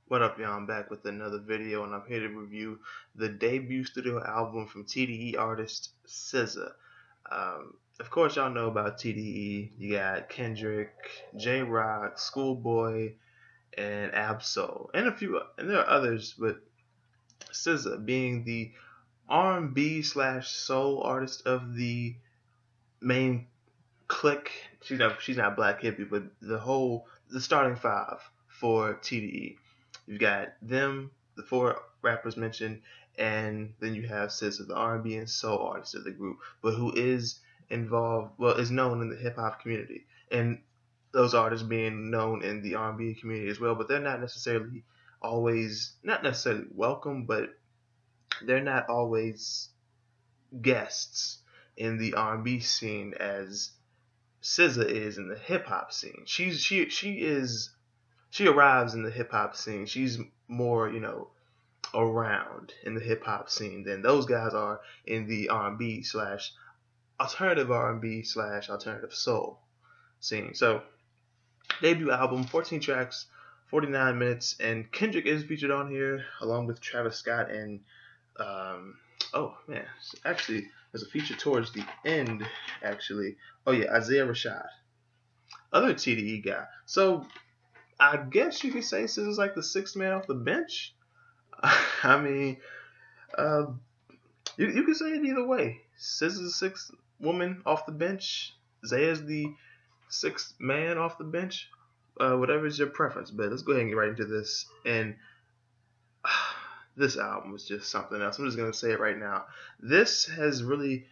What up, y'all? I'm back with another video, and I'm here to review the debut studio album from TDE artist SZA. Of course, y'all know about TDE. You got Kendrick, J-Rock, Schoolboy, and Ab-Soul, and and there are others, but SZA being the R&B slash soul artist of the main clique. She's not Black Hippie, but the starting five for TDE. You've got them, the four rappers mentioned, and then you have SZA, the R&B and soul artist of the group, but who is is known in the hip hop community, and those artists being known in the R&B community as well. But they're not necessarily not necessarily welcome, but they're not always guests in the R&B scene as SZA is in the hip hop scene. She arrives in the hip hop scene. She's more, around in the hip hop scene than those guys are in the R&B slash alternative R&B slash alternative soul scene. So debut album, 14 tracks, 49 minutes, and Kendrick is featured on here along with Travis Scott and oh man, actually there's a feature towards the end actually. Oh yeah, Isaiah Rashad, other TDE guy. So I guess you could say SZA's like the sixth man off the bench. I mean, uh, you could say it either way. SZA's the sixth woman off the bench. Zaya's the sixth man off the bench. Whatever is your preference. But let's go ahead and get right into this. And this album is just something else. I'm just gonna say it right now. This has really,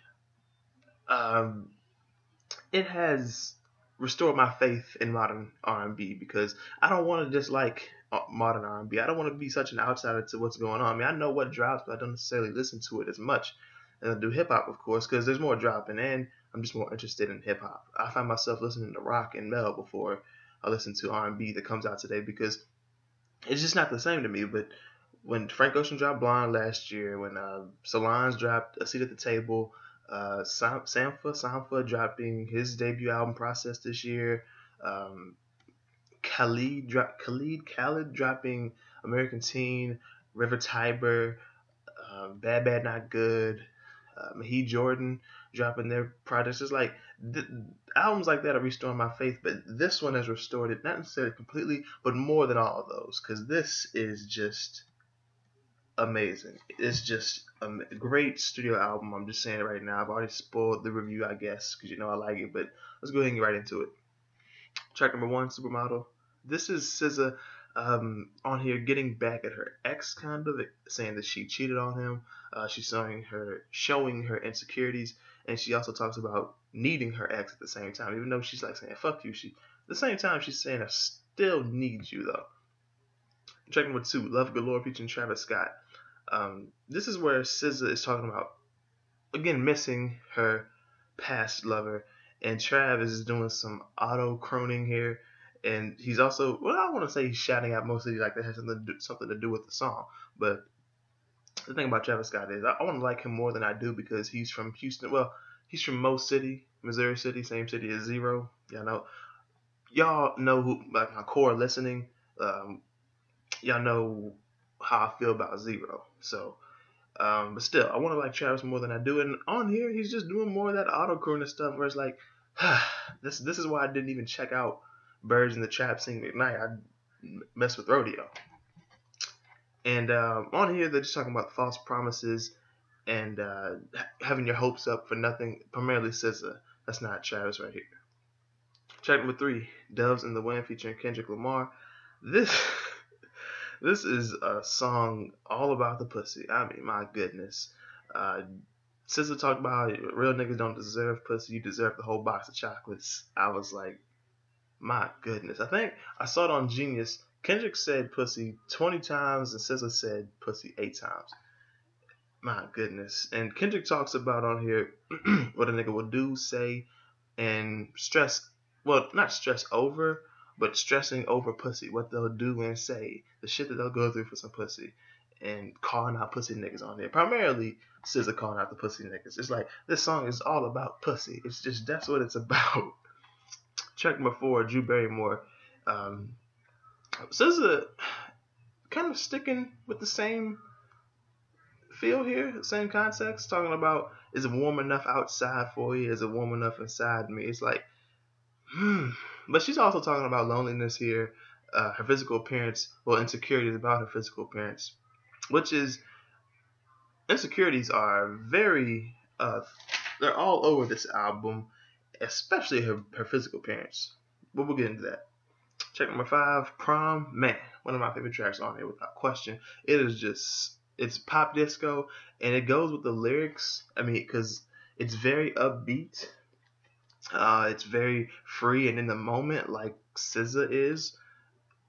it has restored my faith in modern R&B because I don't want to dislike modern R&B. I don't want to be such an outsider to what's going on. I mean, I know what drops, but I don't necessarily listen to it as much as I do hip hop, of course, because there's more dropping, and I'm just more interested in hip hop. I find myself listening to rock and metal before I listen to R&B that comes out today because it's just not the same to me. But when Frank Ocean dropped Blonde last year, when Solange dropped A Seat at the Table, Sampha dropping his debut album Process this year, um, Khalid dropping American Teen, River Tiber, Bad Bad Not Good, Mahid Jordan dropping their projects. It's like albums like that are restoring my faith, but this one has restored it, not necessarily completely, but more than all of those, because this is just amazing. It's just a great studio album. I'm just saying it right now. I've already spoiled the review, I guess, because I like it, but let's go ahead and get right into it. Track number one, Supermodel. This is SZA on here getting back at her ex, kind of saying that she cheated on him. She's showing her insecurities, and she also talks about needing her ex at the same time, even though she's like saying "fuck you." At the same time she's saying I still need you though. Track number two, Love Galore featuring Travis Scott. This is where SZA is talking about again missing her past lover, and Travis is doing some auto croning here, and he's also, well, I want to say he's shouting out mostly like that has something to do with the song, but the thing about Travis Scott is I want to like him more than I do because he's from Houston. Well, he's from Mo City, Missouri City, same city as Zero. Y'all know who, like my core listening. Um, y'all know how I feel about Zero. So, but still, I want to like Travis more than I do. And on here, he's just doing more of that auto crooning stuff where it's like, this is why I didn't even check out Birds in the Trap singing at night. I mess with Rodeo. And on here, they're just talking about false promises and having your hopes up for nothing. Primarily SZA. That's not Travis right here. Track number three, Doves in the Wind featuring Kendrick Lamar. This this is a song all about the pussy. I mean, my goodness. SZA talked about how real niggas don't deserve pussy. You deserve the whole box of chocolates. I was like, my goodness. I think I saw it on Genius. Kendrick said pussy 20 times and SZA said pussy 8 times. My goodness. And Kendrick talks about on here what a nigga will do, say, and stress. Well, not stress over, but stressing over pussy. What they'll do and say. The shit that they'll go through for some pussy. And calling out pussy niggas on there. Primarily, SZA calling out the pussy niggas. It's like, this song is all about pussy. It's just, that's what it's about. Track number four, Drew Barrymore. SZA kind of sticking with the same feel here, the same context, talking about is it warm enough outside for you? Is it warm enough inside me? It's like, But she's also talking about loneliness here, her physical appearance, well, insecurities about her physical appearance, which is insecurities are very, they're all over this album, especially her physical appearance. But we'll get into that. Track number 5, Prom. Man, one of my favorite tracks on here without question. It is just, it's pop disco, and it goes with the lyrics. I mean, because it's very upbeat. It's very free and in the moment, like SZA is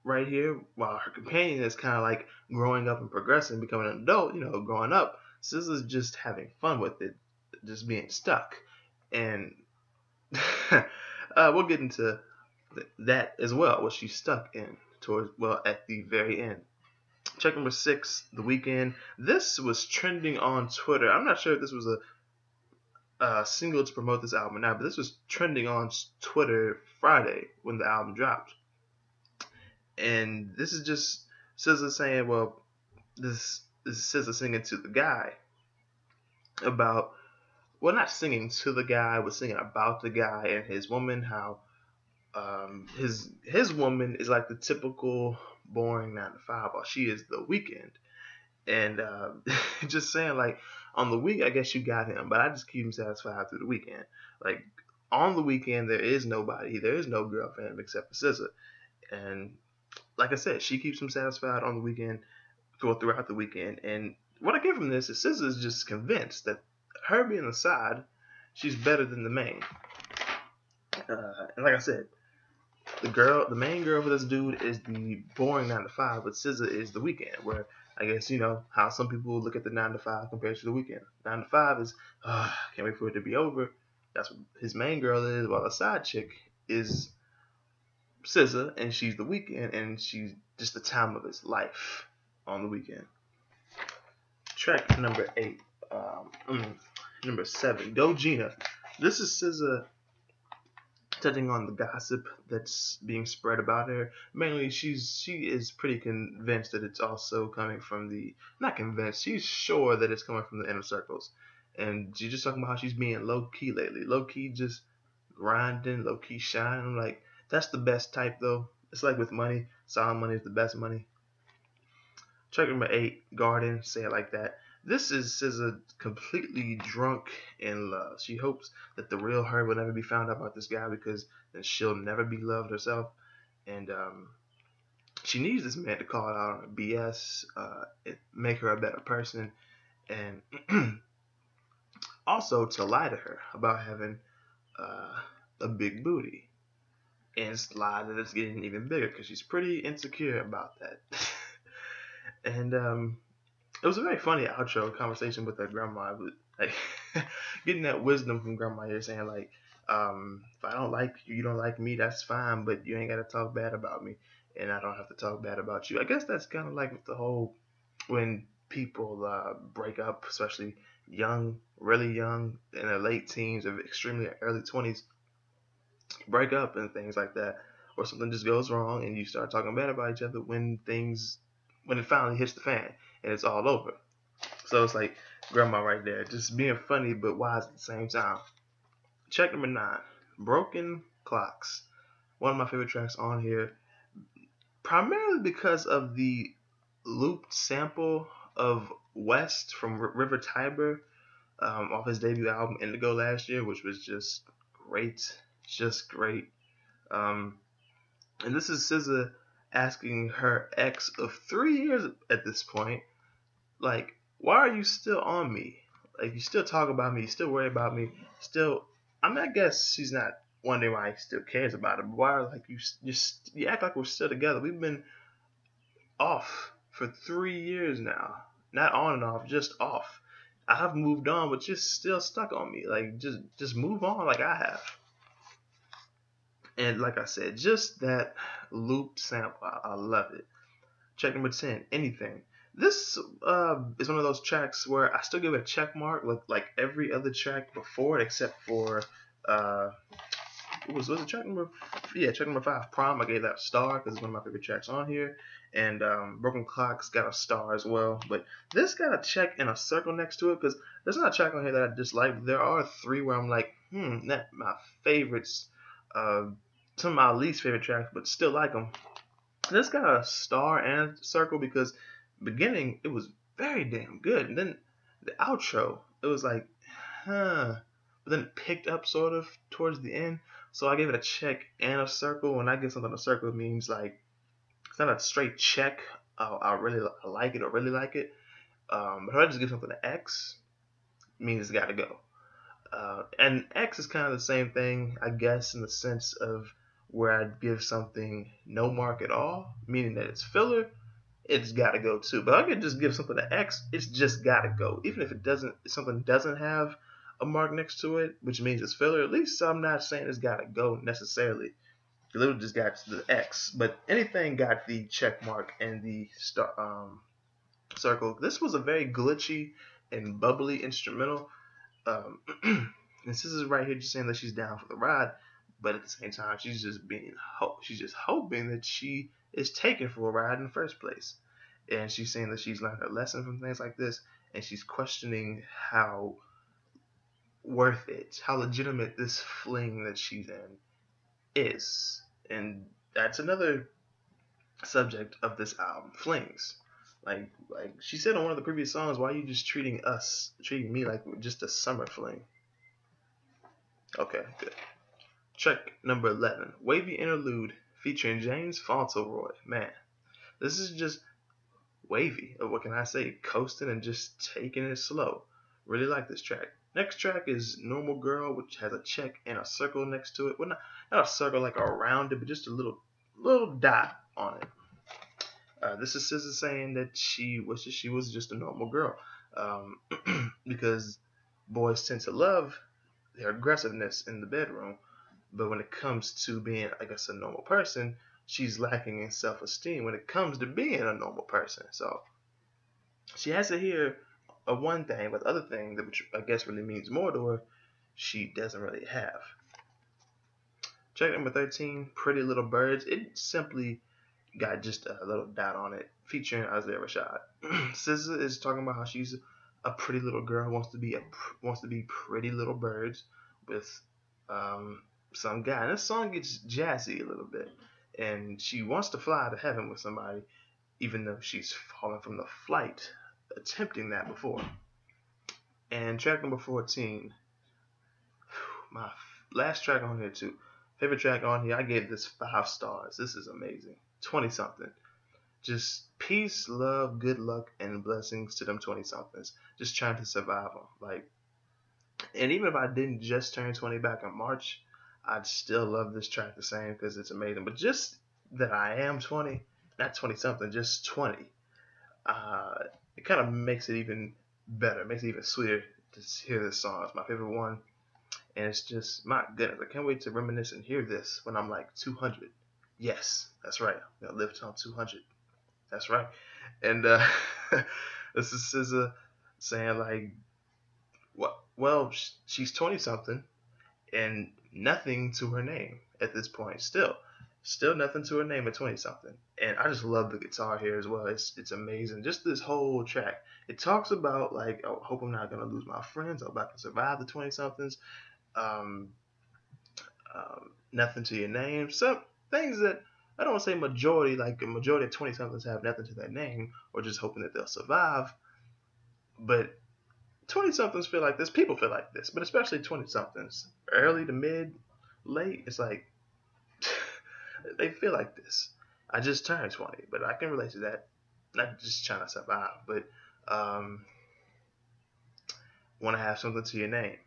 right here, while her companion is kind of like growing up and progressing, becoming an adult, growing up. SZA's just having fun with it, just being stuck. And we'll get into that as well, what she's stuck in towards, well, at the very end. Check number 6, The Weeknd. This was trending on Twitter. I'm not sure if this was a single to promote this album or not, but this was trending on Twitter Friday when the album dropped. And this is just SZA saying, well, this is SZA singing to the guy about, well, not singing to the guy, but singing about the guy and his woman, how his woman is like the typical boring 9 to 5, while she is the Weeknd. And just saying, like, on the week, I guess you got him, but I just keep him satisfied through the weekend. Like, on the weekend, there is nobody, there is no girl for him except for SZA. And like I said, she keeps him satisfied on the weekend, throughout the weekend. And what I get from this is SZA is just convinced that her being the side, she's better than the main. And like I said, the main girl for this dude is the boring 9 to 5, but SZA is the Weeknd, where I guess how some people look at the 9 to 5 compared to the Weeknd. 9 to 5 is, can't wait for it to be over. That's what his main girl is, while the side chick is SZA, and she's the Weeknd, and she's just the time of his life on the weekend. Track number 8, number 7, Go Gina. This is SZA touching on the gossip that's being spread about her. Mainly, she is pretty convinced that it's also coming from not convinced, she's sure that it's coming from the inner circles. And she's just talking about how she's being low-key lately. Low-key just grinding, low-key shining. I'm like, that's the best type, though. It's like with money. Solid money is the best money. Track number 8, Garden, Say It Like That. This is SZA completely drunk in love. She hopes that the real her will never be found out about this guy, because then she'll never be loved herself. And she needs this man to call it out on her BS, make her a better person, and also to lie to her about having a big booty. And lie that it's getting even bigger, because she's pretty insecure about that. And it was a very funny outro conversation with her grandma, but like getting that wisdom from grandma here, saying like, if I don't like you, you don't like me, that's fine, but you ain't gotta talk bad about me, and I don't have to talk bad about you. I guess that's kind of like the whole, when people break up, especially young, really young, in their late teens or extremely early 20s, break up and things like that, or something just goes wrong and you start talking bad about each other when it finally hits the fan and it's all over. So it's like grandma right there, just being funny but wise at the same time. Check number 9, Broken Clocks. One of my favorite tracks on here, primarily because of the looped sample of West from River Tiber off his debut album Indigo last year, which was just great. And this is SZA asking her ex of 3 years at this point, like, why are you still on me? Like, you still talk about me, you still worry about me, still. I mean, I guess she's not wondering why he still cares about it, but why, like, you act like we're still together. We've been off for 3 years now, not on and off, just off. I've moved on, but you're still stuck on me. Like, just move on, like I have. And like I said, just that looped sample, I love it. Track number 10, Anything. This is one of those tracks where I still give it a check mark, like every other track before it, except for was it track number? Yeah, track number 5, Prom. I gave that a star because it's one of my favorite tracks on here. And Broken Clocks got a star as well. But this got a check and a circle next to it because there's not a track on here that I dislike. There are 3 where I'm like, not my favorites. Some of my least favorite tracks, but still like them. This got a star and a circle because beginning it was very damn good, and then the outro it was like, but then it picked up sort of towards the end. So I gave it a check and a circle. When I give something a circle, it means like it's not a straight check. I really like it or really like it. But if I just give something an X, it means it's got to go. And X is kind of the same thing, I guess, in the sense of where I'd give something no mark at all, meaning that it's filler, it's got to go too. But I could just give something an X, it's just got to go. Even if something doesn't have a mark next to it, which means it's filler, at least I'm not saying it's got to go necessarily. It literally just got the X. But anything got the check mark and the circle. This was a very glitchy and bubbly instrumental. And this is right here just saying that she's down for the ride, but at the same time she's just hoping that she is taken for a ride in the first place, and she's saying that she's learned her lesson from things like this, and she's questioning how worth it, how legitimate this fling that she's in is. And that's another subject of this album, flings. Like she said on one of the previous songs, why are you just treating me like just a summer fling? Okay, good. Track number 11, Wavy Interlude, featuring James Fauntleroy. Man, this is just wavy. What can I say? Coasting and just taking it slow. Really like this track. Next track is Normal Girl, which has a check and a circle next to it. Well, not a circle like around it, but just a little dot on it. This is SZA saying that she wishes she was just a normal girl, because boys tend to love their aggressiveness in the bedroom, but when it comes to being, I guess, a normal person, she's lacking in self-esteem when it comes to being a normal person. So she has to hear a one thing, but the other thing, which I guess really means more to her, she doesn't really have. Track number 13, Pretty Little Birds. It simply got just a little dot on it, featuring Isaiah Rashad. SZA is talking about how she's a pretty little girl who wants to be pretty little birds with some guy. And this song gets jazzy a little bit, and she wants to fly to heaven with somebody, even though she's fallen from the flight, attempting that before. And track number 14, my last track on here too. Favorite track on here, I gave this 5 stars. This is amazing. 20-something. Just peace, love, good luck, and blessings to them 20-somethings. Just trying to survive them. And even if I didn't just turn 20 back in March, I'd still love this track the same because it's amazing. But just that I am 20, not 20-something, just 20. It kind of makes it even better. It makes it even sweeter to hear this song. It's my favorite one. And it's just, my goodness, I can't wait to reminisce and hear this when I'm like 200. Yes, that's right. I'm going to live till I'm 200. That's right. And this is SZA saying like, well, she's 20-something and nothing to her name at this point. Still nothing to her name at 20-something. And I just love the guitar here as well. It's amazing. Just this whole track. It talks about like, I hope I'm not going to lose my friends. I'm about to survive the 20-somethings. Nothing to your name. Some things that I don't want to say majority, like a majority of 20-somethings have nothing to their name or just hoping that they'll survive. But 20-somethings feel like this. People feel like this, but especially 20-somethings, early to mid, late. It's like they feel like this. I just turned 20, but I can relate to that. Not just trying to survive, but want to have something to your name.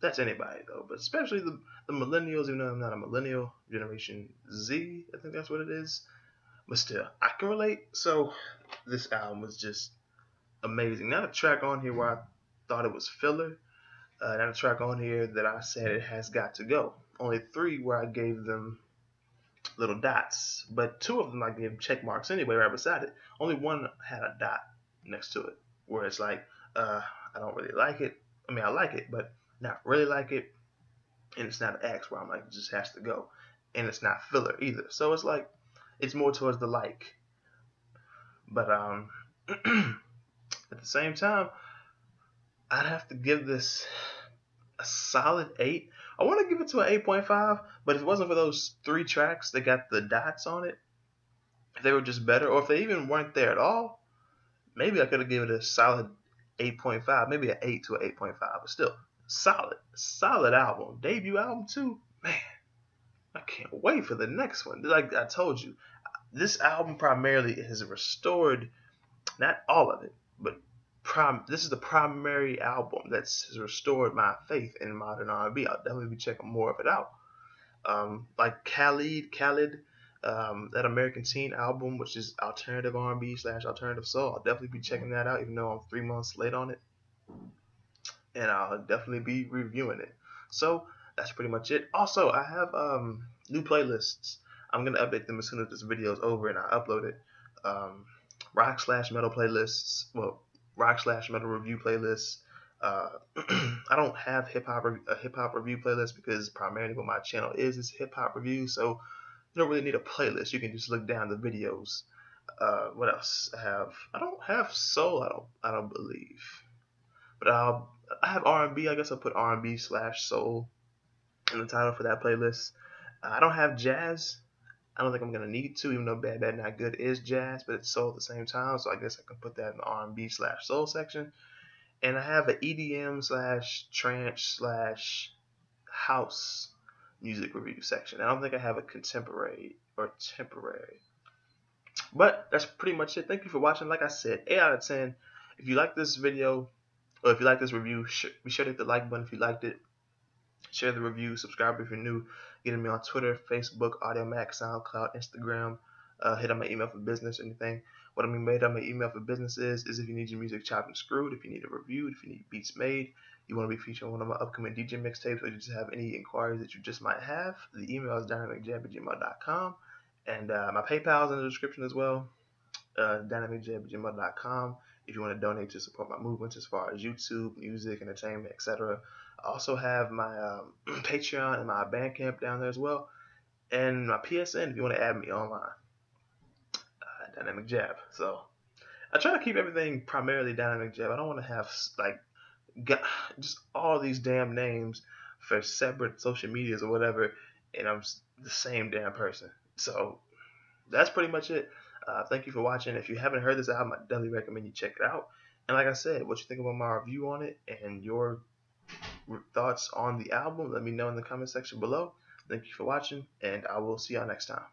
That's anybody though, but especially the millennials. Even though I'm not a millennial, Generation Z, I think that's what it is. But still, I can relate. So this album was just amazing. Not a track on here where I thought it was filler. Not a track on here that I said it has got to go. Only 3 where I gave them little dots, but 2 of them I gave check marks anyway right beside it. Only 1 had a dot next to it where it's like, I don't really like it. I mean, I like it, but not really like it. and it's not an X where I'm like, it just has to go, and it's not filler either. So it's like, it's more towards the like. But at the same time, I'd have to give this a solid 8. I want to give it to an 8.5, but if it wasn't for those 3 tracks that got the dots on it, if they were just better, or if they even weren't there at all, maybe I could have given it a solid 8.5, maybe an 8 to an 8.5, but still solid album, debut album too. Man, I can't wait for the next one. Like I told you, this album primarily has restored, not all of it, but this is the primary album that's restored my faith in modern R&B. I'll definitely be checking more of it out. Like Khalid, that American Teen album, which is alternative R&B / alternative soul. I'll definitely be checking that out, even though I'm 3 months late on it, and I'll definitely be reviewing it. So that's pretty much it. Also, I have new playlists. I'm gonna update them as soon as this video is over and I upload it. Rock / metal playlists. Well, rock / metal review playlists. I don't have a hip hop review playlist because primarily what my channel is hip hop review. So you don't really need a playlist. You can just look down the videos. What else I have? I don't have soul. I don't believe. But I have R&B. I guess I'll put R&B / soul in the title for that playlist. I don't have jazz. I don't think I'm gonna need to, even though Bad Bad Not Good is jazz, but it's soul at the same time. So I guess I can put that in the R&B / soul section. And I have an EDM / trance / house music review section. I don't think I have a contemporary or temporary. But that's pretty much it. Thank you for watching. Like I said, 8 out of 10. If you like this video, or if you like this review, be sure to hit the like button if you liked it. Share the review, subscribe if you're new. Get me on Twitter, Facebook, AudioMac, SoundCloud, Instagram. Hit on my email for business or anything. What I mean by hit on my email for business is if you need your music chopped and screwed, if you need it reviewed, if you need beats made, you want to be featured on one of my upcoming DJ mixtapes, or you just have any inquiries that you just might have, the email is DynamicJAB@gmail.com. And my PayPal is in the description as well, DynamicJAB@gmail.com. If you want to donate to support my movements as far as YouTube, music, entertainment, etc. I also have my Patreon and my Bandcamp down there as well, and my PSN if you want to add me online, DynamicJAB. So I try to keep everything primarily DynamicJAB. I don't want to have like just all these damn names for separate social medias or whatever, and I'm the same damn person. So that's pretty much it. Thank you for watching. If you haven't heard this album, I definitely recommend you check it out. And like I said, what you think about my review on it and your thoughts on the album, let me know in the comment section below. Thank you for watching, and I will see y'all next time.